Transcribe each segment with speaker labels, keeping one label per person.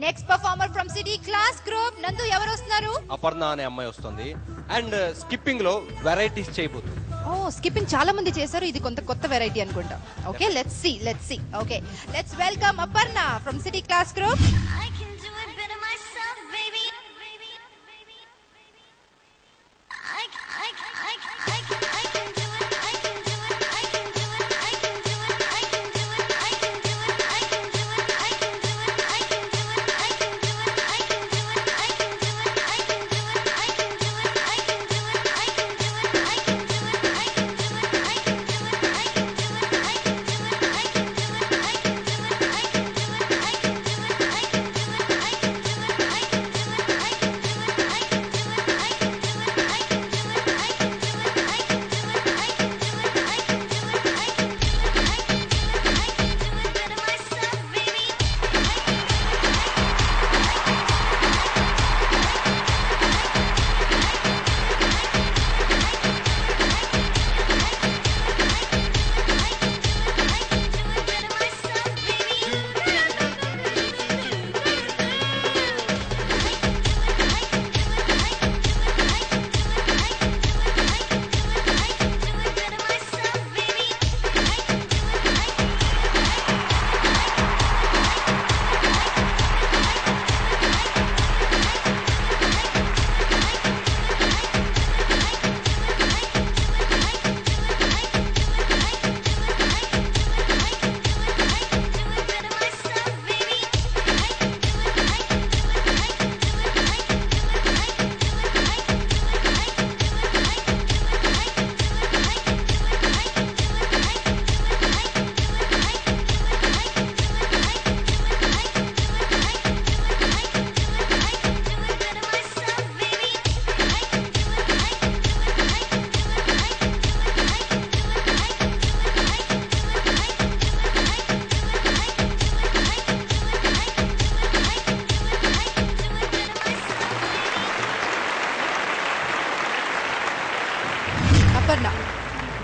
Speaker 1: Next performer from city class group. నందు ఎవరు వస్తున్నారు?
Speaker 2: అపర్ణ అనే అమ్మాయి వస్తుంది. అండ్ స్కిప్పింగ్ లో వెరైటీస్ చేయబోతుంది.
Speaker 1: ఓ స్కిప్పింగ్ చాలా మంది చేశారు, ఇది కొంత కొత్త వెరైటీ అనుకుంటా. Okay let's see okay let's welcome Aparna from city class group.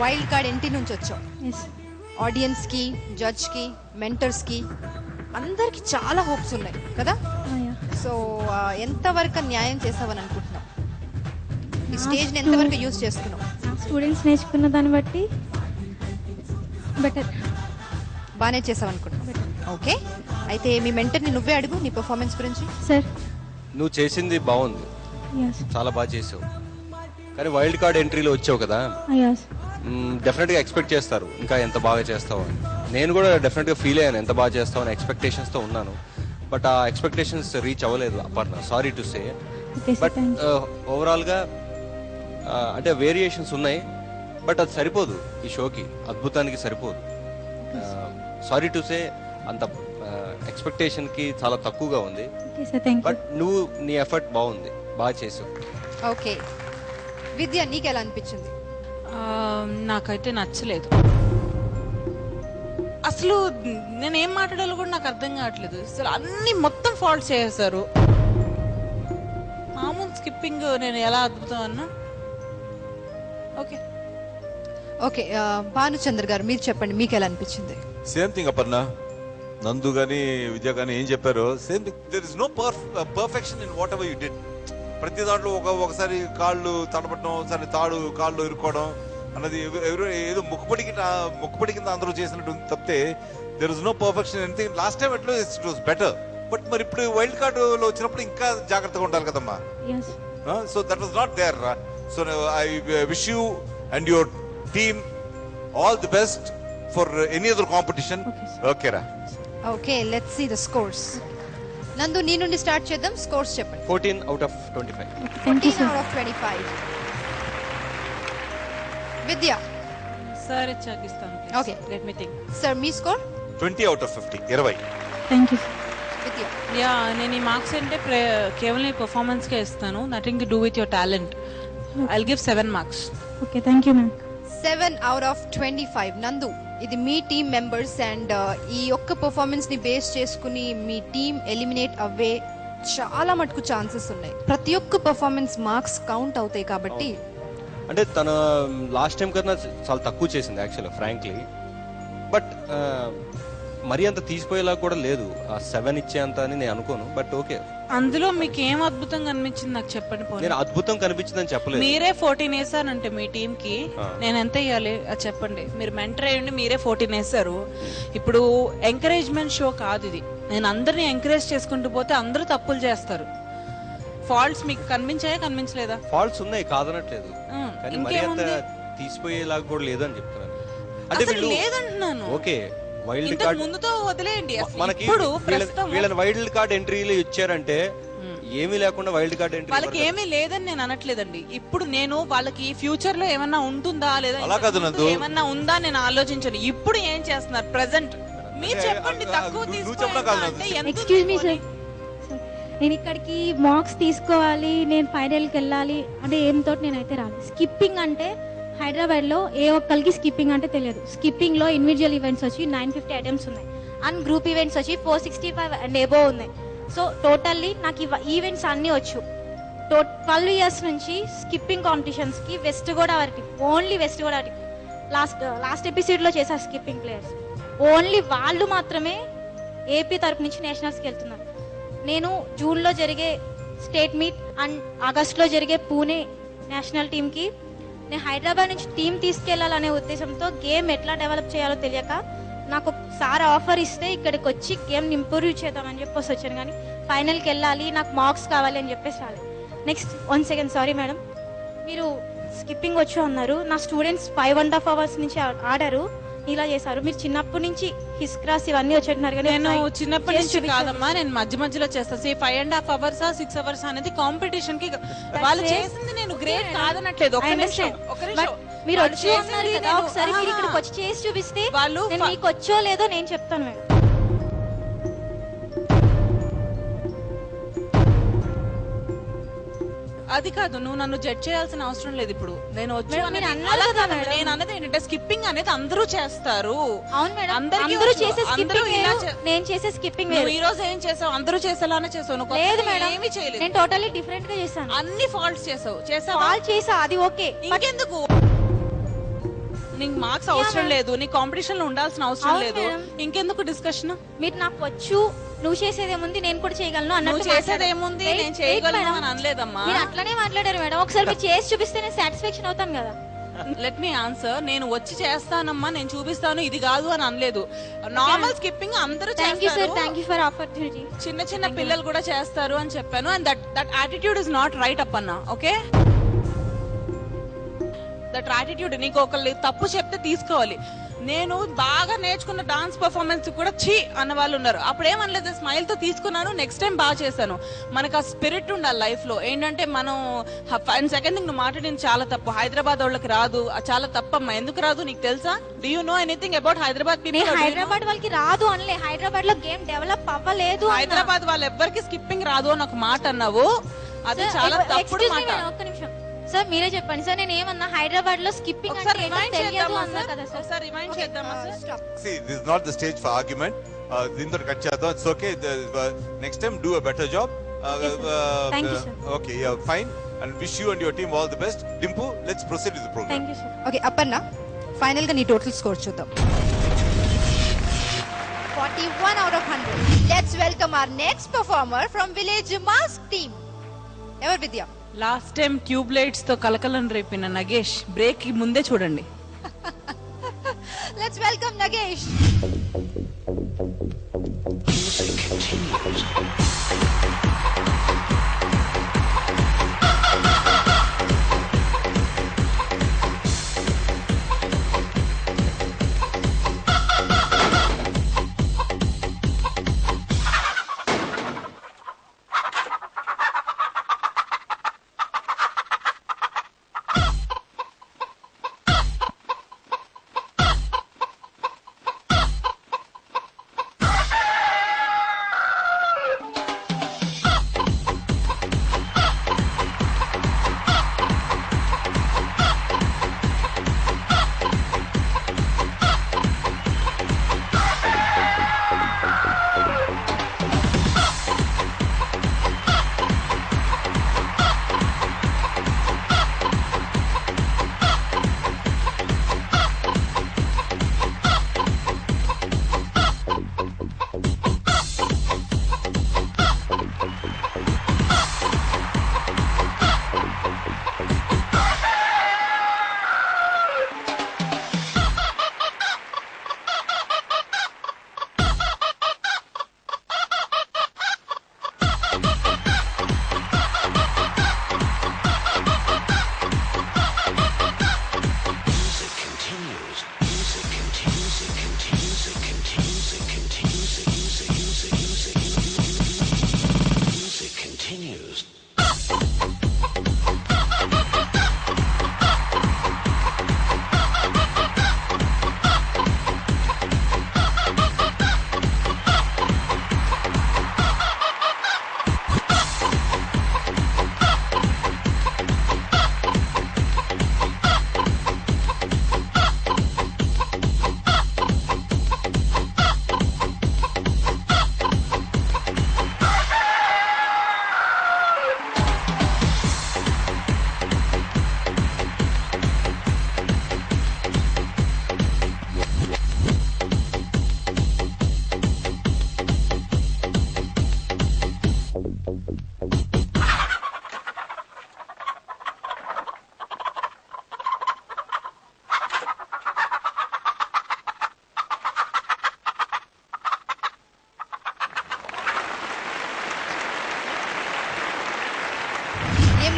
Speaker 1: Wild card entry నుంచి వచ్చాం. ఆడియన్స్ కి, జడ్జ్ కి, మెంటర్స్ కి అందరికి చాలా హోప్స్ ఉన్నాయి కదా. సో ఎంతవరకు న్యాయం చేసావని అనుకుంటున్నావు? ఈ స్టేజ్ ని ఎంతవరకు యూజ్ చేసుకున్నావు?
Speaker 3: స్టూడెంట్స్ నేర్చుకున్న దాన్ని బట్టి బెటర్
Speaker 1: బాగానే చేసావు అనుకుంటున్నావు. ఓకే అయితే మీ మెంటర్ ని నువ్వే అడుగు నీ పర్ఫార్మెన్స్ గురించి.
Speaker 3: సార్
Speaker 2: నువ్వు చేసింది బాగుంది, చాలా బాగా చేసావు. కానీ వైల్డ్ కార్డ్ ఎంట్రీలో వచ్చావు కదా, డెఫినెట్ గా ఎక్స్పెక్ట్ చేస్తారు ఇంకా ఎంత బాగా చేస్తావు అని. నేను కూడా డెఫినెట్ గా ఫీల్ అయ్యాను ఎంత బాగా చేస్తావు అని ఎక్స్పెక్టేషన్స్ తో ఉన్నాను. బట్ ఆ ఎక్స్పెక్టేషన్స్ రీచ్ అవ్వలేదు Aparna, sorry to say. But overall గా అంటే వేరియేషన్స్ ఉన్నాయి, బట్ అది సరిపోదు ఈ షోకి, అద్భుతానికి సరిపోదు. సారీ టు సే అంత ఎక్స్పెక్టేషన్ కి చాలా తక్కువగా ఉంది. బట్ నువ్వు నీ ఎఫర్ట్ బాగుంది, బాగా చేసావు.
Speaker 1: ఓకే విద్య నీకు ఎలా అనిపించింది?
Speaker 4: నాకైతే నచ్చలేదు అసలు. నేనేం మాట్లాడాలో కూడా నాకు అర్థం కావట్లేదు అసలు. అన్ని మొత్తం ఫాల్ట్ చేశారు. మామూలు స్కిప్పింగ్ నేను ఎలా అద్భుతం అన్నా. ఓకే
Speaker 1: ఓకే భానుచంద్ర గారు మీరు చెప్పండి, మీకు ఎలా అనిపించింది?
Speaker 5: సేమ్ థింగ్ అపర్ణ, నందు గానీ విద్య గానీ ఏం చెప్పారో same thing. There is no perfection in whatever you did. ప్రతి దాంట్లో ఒకసారి కాళ్ళు తడపడడం, ఒకసారి తాడు కాళ్ళు ఇరుక్కోవడం అన్నది ఎవరు ఏదో ముక్కుపడి కింద అందరూ చేసినట్టు తప్పితే there is no perfection anything. Last time ఎట్లో ఇట్ వాస్ బెటర్, బట్ మరి ఇప్పుడు వైల్డ్ కార్డ్ లో వచ్చినప్పుడు ఇంకా జాగ్రత్తగా ఉండాలి కదమ్మా. So that was not there. So I wish you and your team all the best for any other competition. Okay రా.
Speaker 1: Okay let's see the scores. Nandu నీ నుండి స్టార్ట్ చేద్దాం, స్కోర్స్ చెప్పండి.
Speaker 2: 14 out of 25.
Speaker 1: 14 out of 25. Vidya
Speaker 4: sir ఇస్తాను.
Speaker 1: Okay
Speaker 4: let me think.
Speaker 1: Sir మీ score?
Speaker 5: 20 out of 50. 20.
Speaker 3: Thank you.
Speaker 1: Vidya
Speaker 4: నేను ఈ marks అంటే కేవలం ఈ పర్ఫార్మెన్స్ కే ఇస్తాను. Nothing to do with your talent. I will give 7 marks.
Speaker 3: Okay thank you ma'am.
Speaker 1: 7 out of 25. నందు ఇది మీ టీమ్ మెంబర్స్ అండ్ ఈ ఒక్క పర్ఫార్మెన్స్ ని బేస్ చేసుకుని మీ టీమ్ ఎలిమినేట్ అవ్వే చాలా మటుకు ఛాన్సెస్ ఉన్నాయి. ప్రతి ఒక్క పర్ఫార్మెన్స్ మార్క్స్ కౌంట్ అవుతాయి కాబట్టి.
Speaker 2: అంటే తన లాస్ట్ టైం కన్నా చాలా తక్కువ చేసింది యాక్చువల్గా ఫ్రాంక్లీ. బట్ మరీ అంత తీసిపోయేలా కూడా లేదు. ఆ 7 ఇచ్చేంత అని నేను అనుకోను, బట్ ఓకే.
Speaker 4: అందులో మీకు ఏం అద్భుతంగా అనిపించింది నాకు చెప్పండి పోనీ.
Speaker 2: నేను అద్భుతం కనిపించిందని చెప్పలేదు.
Speaker 4: మీరే 14 వేసానంటే మీ టీమ్ కి నేను ఎంత ఇవ్వాలి అది చెప్పండి. మీరు మెంటర్ అయ్యండి, మీరే 14 వేసారు. ఇప్పుడు ఎంకరేజ్మెంట్ షో కాదు ఇది. నేను అందరిని ఎంకరేజ్ చేసుకుంటూ పోతే అందరూ తప్పులు చేస్తారు. ఫాల్ట్స్ మీకు కనిపించలేదా?
Speaker 2: ఫాల్ట్స్ ఉన్నాయి, కాదనట్లేదు, కానీ మరీ అంత తీసిపోయేలాగా కూడా లేదని చెప్తున్నాను. అంటే
Speaker 4: అసలు లేదంటున్నాను.
Speaker 2: ఓకే, వైల్డ్
Speaker 4: ఇంతకు
Speaker 2: కార్డ్
Speaker 4: ముందుతో వదిలేయండి.
Speaker 2: మనకి
Speaker 4: ఇప్పుడు ప్రస్తుతం
Speaker 2: వీళ్ళని వైల్డ్ కార్డ్ ఎంట్రీలు ఇచ్చారంటే ఏమీ లేకుండా వైల్డ్ కార్డ్ ఎంట్రీ
Speaker 4: వాళ్ళకి ఏమీ లేదని నేను అనట్లేదండి. ఇప్పుడు నేను వాళ్ళకి ఫ్యూచర్ లో ఏమన్నా ఉంటుందా లేదా
Speaker 5: అలా కాదు నందు.
Speaker 4: ఏమన్నా ఉందా నేను ఆలోచించాను. ఇప్పుడు ఏం చేస్తున్నారు ప్రెసెంట్ మీరు చెప్పండి. తక్కువ
Speaker 3: ఎక్స్క్యూజ్ మీ సార్, నేను ఇక్కడికి మార్క్స్ తీసుకోవాలి, నేను ఫైనల్కి వెళ్ళాలి అంటే ఏంతో నేనైతే రాలేదు. స్కిప్పింగ్ అంటే హైదరాబాద్లో ఏ ఒక్కరికి స్కిప్పింగ్ అంటే తెలియదు. స్కిప్పింగ్లో ఇండివిజువల్ ఈవెంట్స్ వచ్చి 950 ఐటమ్స్ ఉన్నాయి అండ్ గ్రూప్ ఈవెంట్స్ వచ్చి 465 అండ్ ఎబో ఉన్నాయి. సో టోటల్లీ నాకు ఈవెంట్స్ అన్నీ వచ్చు. 12 ఇయర్స్ నుంచి స్కిప్పింగ్ కాంపిటీషన్స్కి వెస్ట్ గోదావరికి, ఓన్లీ వెస్ట్ గోదావరికి లాస్ట్ ఎపిసోడ్లో చేశారు స్కిప్పింగ్ ప్లేయర్స్. ఓన్లీ వాళ్ళు మాత్రమే ఏపీ తరపు నుంచి నేషనల్స్కి వెళ్తున్నారు. నేను జూన్లో జరిగే స్టేట్ మీట్ అండ్ ఆగస్ట్లో జరిగే పూణే నేషనల్ టీంకి నేను హైదరాబాద్ నుంచి టీం తీసుకెళ్లాలనే ఉద్దేశంతో గేమ్ ఎట్లా డెవలప్ చేయాలో తెలియక నాకు సార్ ఆఫర్ ఇస్తే ఇక్కడికి వచ్చి గేమ్ ఇంప్రూవ్ చేద్దామని చెప్పేసి వచ్చాను. కానీ ఫైనల్కి వెళ్ళాలి, నాకు మార్క్స్ కావాలి అని చెప్పేసి రాలేదు. నెక్స్ట్ 1 సెకండ్, సారీ మేడం, మీరు స్కిప్పింగ్ వచ్చు అన్నారు. నా స్టూడెంట్స్ 5.5 hours నుంచి ఆడారు, ఇలా చేశారు. మీరు చిన్నప్పటి నుంచి హిస్ క్రాస్ ఇవన్నీ వచ్చేట్టున్నారు కానీ
Speaker 4: నేను చిన్నప్పటి నుంచి కాదమ్మా, నేను మధ్యలో చేస్తాను. 5.5 hours 6 hours అనేది కాంపిటీషన్ కి వాళ్ళు చేసింది. నేను గ్రేట్ కాదనట్లేదు. ఒక నిమిషం
Speaker 3: మీరు వచ్చి అన్నారు కదా, ఒకసారి మీరు ఇక్కడికి వచ్చి చేసి చూపిస్తే వాళ్ళు మీకు వచ్చో లేదో నేను చెప్తాను మేడం.
Speaker 4: అది కాదు, నువ్వు నన్ను జడ్జ్ చేయాల్సిన అవసరం లేదు. ఇప్పుడు నేను వచ్చి నేను అన్నది ఏంటంటే స్కిప్పింగ్ అనేది అందరూ చేస్తారు.
Speaker 3: అవును మేడం, అందరూ చేసే స్కిప్పింగ్ నేను చేసే స్కిప్పింగ్
Speaker 4: ఈ రోజు ఏం చేసావు? అందరూ చేసేలానే చేసావు.
Speaker 3: లేదు మేడం,
Speaker 4: ఏమీ చేయలేదు.
Speaker 3: నేను టోటల్లీ డిఫరెంట్ గా చేశాను.
Speaker 4: అన్ని ఫాల్ట్స్ చేసావు.
Speaker 3: ఫాల్ట్ చేసా, అది ఓకే.
Speaker 4: ఇంకెందుకు నీకు మార్క్స్ అవసరం లేదు, నీ కాంపిటీషన్ లో ఉండాల్సిన అవసరం లేదు. ఇంకెందుకు డిస్కషన్?
Speaker 3: మీరు నాకు వచ్చు, నువ్వు చేసేదేముంది నేను కూడా చేయగలను అన్నట్టు.
Speaker 4: చేసేదేముంది నేను చేయగలను అని అనలేదమ్మా.
Speaker 3: మీరు అట్లనే మాట్లాడారు మేడం. ఒకసారి మీరు చేసి చూపిస్తే నేను సాటిస్ఫాక్షన్ అవుతాను కదా.
Speaker 4: Let me answer. నేను వచ్చి చేస్తానమ్మా, నేను చూపిస్తాను, ఇది కాదు అని అనలేదు. నార్మల్ స్కిప్పింగ్ అందరూ చేస్తారు.
Speaker 3: Thank you for opportunity.
Speaker 4: చిన్న పిల్లలు కూడా చేస్తారు అని చెప్పాను. And that attitude is not right up అన్న. Okay, that attitude. నీకు ఒకళ్ళు తప్పు చెప్తే తీసుకోవాలి. నేను బాగా నేర్చుకున్న డాన్స్ పర్ఫార్మెన్స్ కూడా ఛీ అన్న వాళ్ళు ఉన్నారు. అప్పుడు ఏమనలేదు, స్మైల్ తో తీసుకున్నాను, నెక్స్ట్ టైం బాగా చేశాను. మనకు ఆ స్పిరిట్ ఉండాలి లైఫ్ లో. ఏంటంటే మనం సెకండ్ థింగ్, నువ్వు మాట్లాడింది చాలా తప్పు. హైదరాబాద్ వాళ్ళకి రాదు, చాలా తప్పమ్మా. ఎందుకు రాదు నీకు తెలుసా? Do you know anything about Hyderabad people?
Speaker 3: Hyderabad వాళ్ళకి రాదు అనలే, హైదరాబాద్ లో గేమ్ డెవలప్ అవ్వలేదు.
Speaker 4: హైదరాబాద్ వాళ్ళు ఎవ్వరికి స్కిప్పింగ్ రాదు అని ఒక మాట అన్నావు, అది చాలా తప్పుడు మాట.
Speaker 3: ఒక్క నిమిషం సార్, మీరే చెప్పండి సార్. నేను ఏమన్నా హైదరాబాద్ లో స్కిప్పింగ్
Speaker 4: ఒకసారి రిమైండ్ చేద్దామా sir?
Speaker 5: See, this is not the stage for argument. దీంతో కట్ చేద్దాం. It's okay. Next time do a better job.
Speaker 3: Thank you, sir.
Speaker 5: Okay, yeah, fine. And wish you and your team all the best. Dimpu, let's proceed with the program.
Speaker 3: Thank you sir.
Speaker 1: Okay Appanna, final గా నీ total score చూద్దాం. 41 out of 100. Let's welcome our next performer from Village Mask team. ఎవరు విద్య?
Speaker 4: Last time tube lights తో కలకలం రేపిన Nagesh break ముందే చూడండి.
Speaker 1: Let's welcome Nagesh.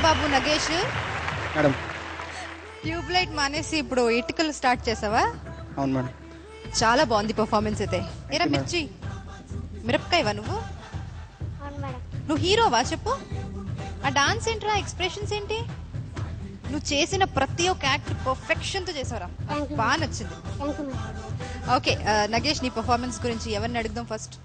Speaker 1: బాబు Nagesh,
Speaker 6: madam.
Speaker 1: Tubelight మానేసి ఇప్పుడు ఇటుకలు స్టార్ట్ చేసావా?
Speaker 6: అవును మేడం.
Speaker 1: చాలా బాగుంది పర్ఫార్మెన్స్ అయితే. ఏరా
Speaker 6: మేడం.
Speaker 1: మిర్చి, మిరపకాయవా నువ్వు?
Speaker 7: అవును మేడం.
Speaker 1: నువ్వు హీరోవా చెప్పు? ఆ డాన్స్ ఏంట్రా, ఎక్స్ప్రెషన్స్ ఏంటి? నువ్వు చేసిన ప్రతి ఒక్క యాక్ట్ పర్ఫెక్షన్ తో చేసావురా,
Speaker 7: Thank you.
Speaker 1: బాగా నచ్చింది.
Speaker 7: Thank you madam.
Speaker 1: Okay Nagesh, నీ పర్ఫార్మెన్స్ గురించి ఎవరిని అడుగుదాం ఫస్ట్?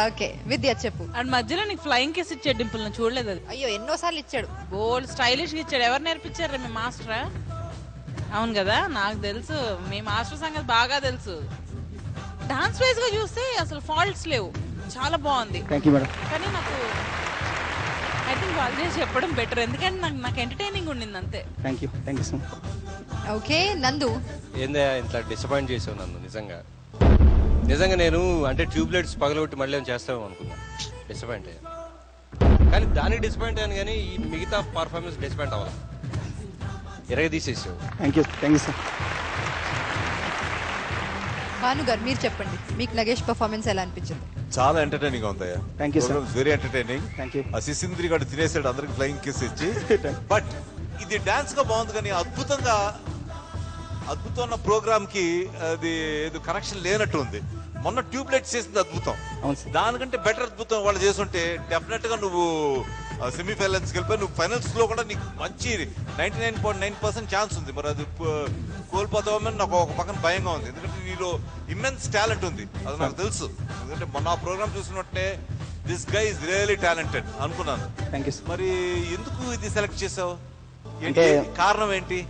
Speaker 1: ఓకే విద్య చెప్పు.
Speaker 4: అండ్ మధ్యలో నీకు ఫ్లయింగ్ కిస్ ఇచ్చే డింపుల్ నేను చూడలేదు. అది
Speaker 1: అయ్యో ఎన్నోసార్లు ఇచ్చాడు.
Speaker 4: బోల్డ్ స్టైలిష్ గా ఇచ్చాడు. ఎవరు నేర్పించారు? మీ మాస్టరా? అవును కదా, నాకు తెలుసు మీ మాస్టర్ సంగతి బాగా తెలుసు. డాన్స్ వైజ్ గా చూస్తే అసలు ఫాల్ట్స్ లేవు, చాలా బాగుంది.
Speaker 6: Thank you madam.
Speaker 4: కానీ నాకు ఐ థింక్ వాళ్ళే చెప్పడం బెటర్, ఎందుకంటే నాకు ఎంటర్టైనింగ్ ఉండింది అంతే.
Speaker 6: Thank you so much.
Speaker 1: Okay నందు,
Speaker 2: ఏందా ఇంత డిసప్పాయింట్ చేసావు నన్ను? నిజంగా నేను అంటే ట్యూబ్లైట్స్ పగలగొట్టి మళ్ళీ ఏమైనా చేస్తామో అనుకున్నా. డిసప్పాయింట్ అయ్యాను. కానీ దానికి డిసప్పాయింట్ అయ్యాను, కానీ ఈ మిగతా పర్ఫార్మెన్స్ డిసప్పాయింట్ అవ్వాలి. ఎరగ తీసేసావు.
Speaker 6: Thank you sir.
Speaker 1: Bhanu garu మీరు చెప్పండి, మీకు నగేష్ పర్ఫార్మెన్స్ ఎలా అనిపించింది?
Speaker 5: చాలా ఎంటర్టైనింగ్ గా ఉందయ్యా.
Speaker 6: Thank you, sir.
Speaker 5: Very entertaining.
Speaker 6: Thank you.
Speaker 5: ఆ సిసింద్రి గారు తినేసాడు అందరికి ఫ్లయింగ్ కిస్ ఇచ్చి. బట్ ఇది డాన్స్ గా బాగుంది, కానీ అద్భుతమైన ప్రోగ్రామ్ కి అది ఏదో కనెక్షన్ లేనట్టు ఉంది. మొన్న ట్యూబ్లైట్స్ చేసింది అద్భుతం,
Speaker 6: అవును సార్.
Speaker 5: దానికంటే బెటర్ అద్భుతం వాళ్ళు చేస్తుంటే డెఫినెట్ గా నువ్వు సెమీఫైనల్స్ వెళ్ళిపోయి నువ్వు ఫైనల్స్ లో కూడా నీకు మంచి 99.9% ఛాన్స్ ఉంది. మరి అది కోల్పోతామని నాకు ఒక పక్కన భయంగా ఉంది, ఎందుకంటే నీలో ఇమ్మెన్స్ టాలెంట్ ఉంది, అది నాకు తెలుసు. ఎందుకంటే మొన్న ఆ ప్రోగ్రామ్ చూసినట్టే this guy is really talented అనుకున్నాను.
Speaker 6: Thank you sir.
Speaker 5: మరి ఎందుకు ఇది సెలెక్ట్ చేసావు?
Speaker 6: అంటే-
Speaker 5: కారణం ఏంటి?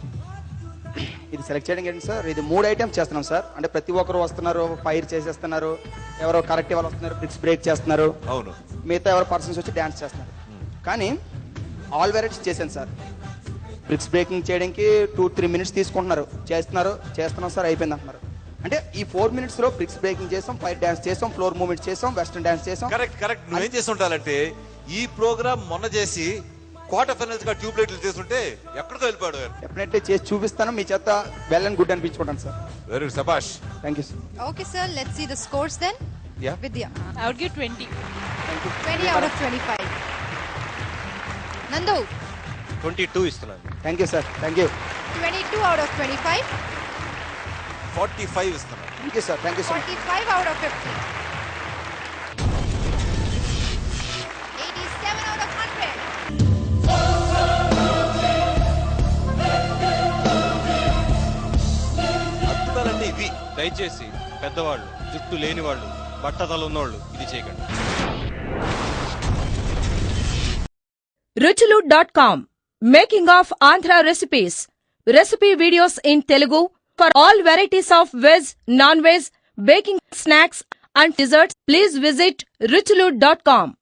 Speaker 6: ఇది సెలెక్ట్ చేయడం ఏంటి సార్, ఇది 3 ఐటమ్స్ చేస్తున్నాం సార్. అంటే ప్రతి ఒక్కరు వస్తున్నారు, ఫైర్ చేసేస్తున్నారు, ఎవరో కరెక్ట్ వాళ్ళు వస్తున్నారు, బ్రిక్స్ బ్రేక్ చేస్తున్నారు,
Speaker 5: అవును,
Speaker 6: మిగతా ఎవరో పర్సన్స్ వచ్చి డాన్స్ చేస్తున్నారు. కానీ ఆల్ వెరైటీస్ చేశాను సార్. బ్రిక్స్ బ్రేకింగ్ చేయడానికి 2-3 minutes తీసుకుంటున్నారు, చేస్తున్నాం సార్, అయిపోయింది అంటున్నారు. అంటే ఈ 4 minutes లో బ్రిక్స్ బ్రేకింగ్ చేసాం, ఫైర్ డాన్స్ చేసాం, ఫ్లోర్ మూవ్మెంట్స్ చేసాం, వెస్టర్న్ డాన్స్ చేసాం.
Speaker 5: కరెక్ట్. నువ్వేం చేసి ఉండాలంటే ఈ ప్రోగ్రామ్ మొన్న చేసి క్వార్టర్ ఫైనల్స్ గా ట్యూబ్లైట్లు చేస్తుంటే ఎక్కడికో వెళ్ళిపోయాడు.
Speaker 6: డెఫినెట్లీ చేసి చూపిస్తాను, మీ చేత వెల్ అండ్ గుడ్ అనిపించుకుంటాను సార్.
Speaker 5: వెరీ గుడ్, సబాష్.
Speaker 6: Thank you sir.
Speaker 1: Okay sir, let's see the scores then.
Speaker 5: Yeah.
Speaker 1: Vidya,
Speaker 4: I would give 20.
Speaker 1: 20 out of 25. Nandu,
Speaker 2: 22 ఇస్తున్నాను.
Speaker 6: Thank you sir. Thank you.
Speaker 1: 22 out of 25.
Speaker 5: 45 ఇస్తున్నాను.
Speaker 6: Thank you sir. Thank you so much.
Speaker 1: 45 out of 50. 87 out of 100.
Speaker 5: అద్భుతాలంటే ఇవి.
Speaker 2: దయచేసి పెద్దవాళ్ళు, జుట్టు లేని వాళ్ళు, బట్టతలు ఉన్నవాళ్ళు ఇది చేయకండి.
Speaker 8: ruchulu.com, making of Andhra recipes. Recipe videos in Telugu for all varieties of veg, non-veg, baking snacks and desserts. Please visit ruchulu.com.